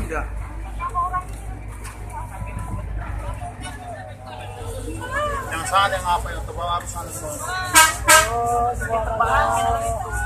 Enggak. Yang sana yang apa yang terbawa harus sana semua. Oh, semua orang.